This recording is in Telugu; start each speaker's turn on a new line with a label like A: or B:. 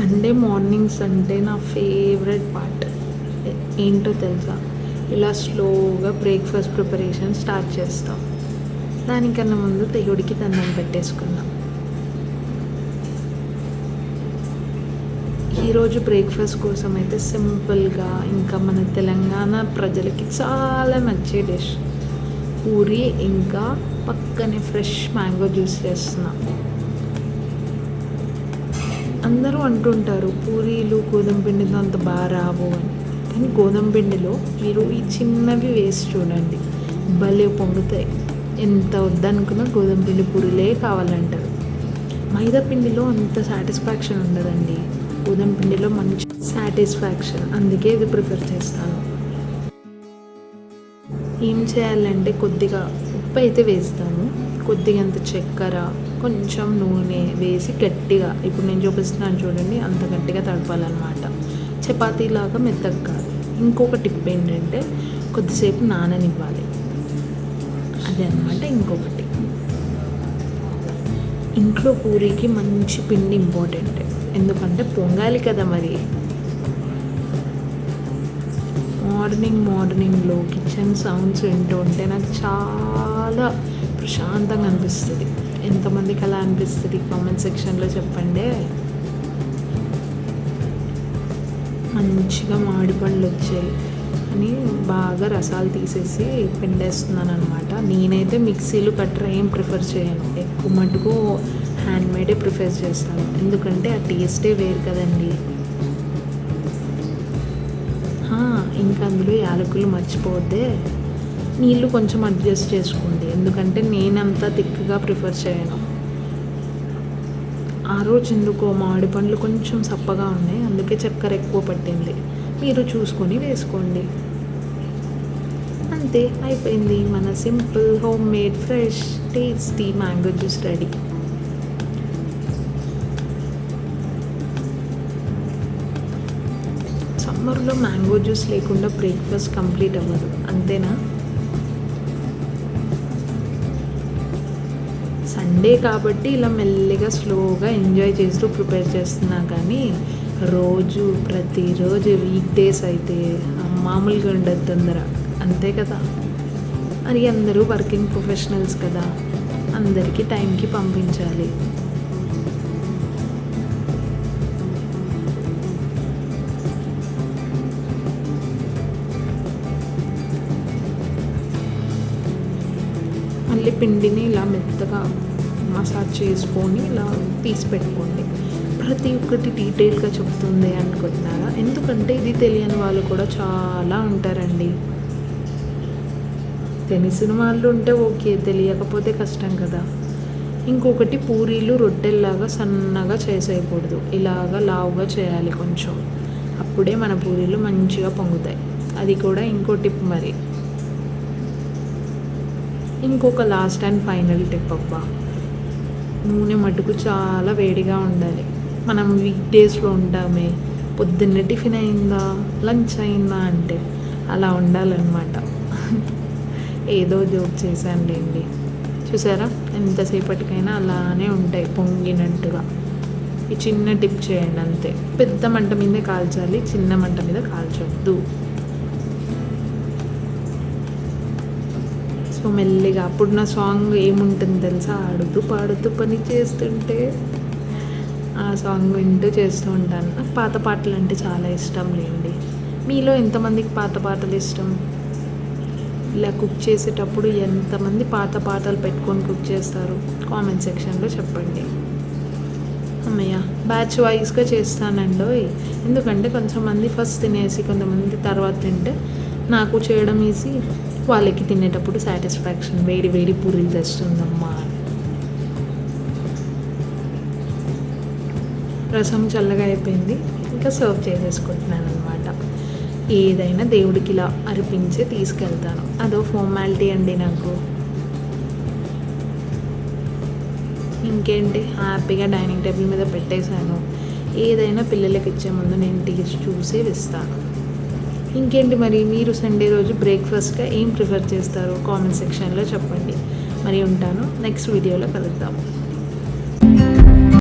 A: సండే మార్నింగ్స్ అంటే నా ఫేవరెట్ పార్ట్. ఏంటో తెలుసా? ఇలా స్లోగా బ్రేక్ఫాస్ట్ ప్రిపరేషన్ స్టార్ట్ చేస్తాం. దానికన్నా ముందు దేవుడికి దండం పెట్టేసుకుందాం. ఈరోజు బ్రేక్ఫాస్ట్ కోసం అయితే సింపుల్గా, ఇంకా మన తెలంగాణ ప్రజలకి చాలా నచ్చే డిష్ పూరి, ఇంకా పక్కనే ఫ్రెష్ మ్యాంగో జ్యూస్ చేస్తున్నాం. అందరూ అంటుంటారు పూరీలు గోధుమ పిండితో అంత బాగా రావు అని, కానీ గోధుమ పిండిలో మీరు ఈ చిన్నవి వేసి చూడండి, భలే పొంగుతాయి. ఎంత వద్దనుకున్నా గోధుమ పిండి పూరీలే కావాలంటారు. మైదా పిండిలో అంత సాటిస్ఫాక్షన్ ఉండదండి, గోధుమ పిండిలో మంచి సాటిస్ఫాక్షన్. అందుకే ఇది ప్రిఫర్ చేస్తాను. ఏం చేయాలంటే కొద్దిగా ఉప్పు అయితే వేస్తాను, కొద్దిగా అంత చక్కెర, కొంచెం నూనె వేసి గట్టిగా, ఇప్పుడు నేను చూపిస్తున్నాను చూడండి, అంత గట్టిగా తడపాలన్నమాట. చపాతీలాగా మెత్తగా కాదు. ఇంకొక టిప్ ఏంటంటే కొద్దిసేపు నాననివ్వాలి. అదే అన్నమాట ఇంకొకటి. ఇంట్లో పూరీకి మంచి పిండి ఇంపార్టెంట్, ఎందుకంటే పొంగాలి కదా మరి. మార్నింగ్లో కిచెన్ సౌండ్స్ వింటూ ఉంటే నాకు చాలా ప్రశాంతంగా అనిపిస్తుంది. ఎంతమందికి అలా అనిపిస్తుంది కామెంట్ సెక్షన్లో చెప్పండి. మంచిగా మామిడి పండ్లు వచ్చాయి అని బాగా రసాలు తీసేసి పిండేస్తున్నాను అనమాట. నేనైతే మిక్సీలు కట్టర్ ఏం ప్రిఫర్ చేయను, ఎక్కువ మటుకు హ్యాండ్మేడే ప్రిఫర్ చేస్తాను, ఎందుకంటే ఆ టేస్టే వేరు కదండి. ఇంకా అందులో యాలకులు మర్చిపోతే, నీళ్ళు కొంచెం అడ్జస్ట్ చేసుకోండి, ఎందుకంటే నేనంతా థిక్గా ప్రిఫర్ చేయను. ఆ రోజు ఎందుకో మామిడి పండ్లు కొంచెం సప్పగా ఉన్నాయి, అందుకే చక్కెర ఎక్కువ పట్టింది. మీరు చూసుకొని వేసుకోండి. అంతే, అయిపోయింది మన simple home made fresh tasty mango juice ready. సమ్మర్లో మ్యాంగో జ్యూస్ లేకుండా బ్రేక్ఫాస్ట్ కంప్లీట్ అవ్వదు, అంతేనా? సండే కాబట్టి ఇలా మెల్లిగా స్లోగా ఎంజాయ్ చేస్తూ ప్రిపేర్ చేస్తున్నా, కానీ ప్రతిరోజు వీక్ డేస్ అయితే మామూలుగా ఉండదు తొందర, అంతే కదా. మరి అందరూ వర్కింగ్ ప్రొఫెషనల్స్ కదా, అందరికీ టైంకి పంపించాలి. మళ్ళీ పిండిని ఇలా మెత్తగా మసాజ్ చేసుకొని ఇలా తీసి పెట్టుకోండి. ప్రతి ఒక్కటి డీటెయిల్గా చెప్తుంది అనుకుంటున్నారా? ఎందుకంటే ఇది తెలియని వాళ్ళు కూడా చాలా ఉంటారండి. తెలిసిన వాళ్ళు ఉంటే ఓకే, తెలియకపోతే కష్టం కదా. ఇంకొకటి, పూరీలు రొట్టెల్లాగా సన్నగా చేసేయకూడదు, ఇలాగా లావుగా చేయాలి కొంచెం, అప్పుడే మన పూరీలు మంచిగా పొంగుతాయి. అది కూడా ఇంకో టిప్ మరి. ఇంకొక లాస్ట్ అండ్ ఫైనల్ టిప్ అబ్బా, నూనె మటుకు చాలా వేడిగా ఉండాలి. మనం వీక్ డేస్లో ఉంటామే, పొద్దున్నే టిఫిన్ అయిందా, లంచ్ అయిందా అంటే అలా ఉండాలన్నమాట. ఏదో జోక్ చేశానులేండి. చూసారా, ఎంతసేపటికైనా అలానే ఉంటాయి పొంగినట్టుగా. ఈ చిన్న టిప్ చేయండి అంతే. పెద్ద మంట మీదే కాల్చాలి, చిన్న మంట మీద కాల్చొద్దు. సో మెల్లిగా, అప్పుడు నా సాంగ్ ఏముంటుంది తెలుసా, ఆడుతూ పాడుతూ పని చేస్తుంటే ఆ సాంగ్ వింటూ చేస్తూ ఉంటాను. నాకు పాత పాటలు అంటే చాలా ఇష్టం లేండి. మీలో ఎంతమందికి పాత పాటలు ఇష్టం? ఇలా కుక్ చేసేటప్పుడు ఎంతమంది పాత పాటలు పెట్టుకొని కుక్ చేస్తారు కామెంట్ సెక్షన్లో చెప్పండి. అమ్మయ్య, బ్యాచ్ వైజ్గా చేస్తానండి, ఎందుకంటే కొంతమంది ఫస్ట్ తినేసి కొంతమంది తర్వాత తింటే నాకు చేయడం ఈజీ, వాళ్ళకి తినేటప్పుడు సాటిస్ఫాక్షన్. వేడి వేడి పూరీలు తెస్తుందమ్మా. రసం చల్లగా అయిపోయింది, ఇంకా సర్వ్ చేసేసుకుంటున్నాను అనమాట. ఏదైనా దేవుడికి ఇలా అర్పించే తీసుకెళ్తాను, అదో ఫార్మాలిటీ అండి నాకు. ఇంకేంటి, హ్యాపీగా డైనింగ్ టేబుల్ మీద పెట్టేశాను. ఏదైనా పిల్లలకి ఇచ్చే ముందు నేను టేస్ట్ చూసి ఇస్తాను. ఇంకేంటి మరి, మీరు సండే రోజు బ్రేక్ఫాస్ట్గా ఏం ప్రిఫర్ చేస్తారు కామెంట్ సెక్షన్లో చెప్పండి. మరి ఉంటాను, నెక్స్ట్ వీడియోలో కలుద్దాం.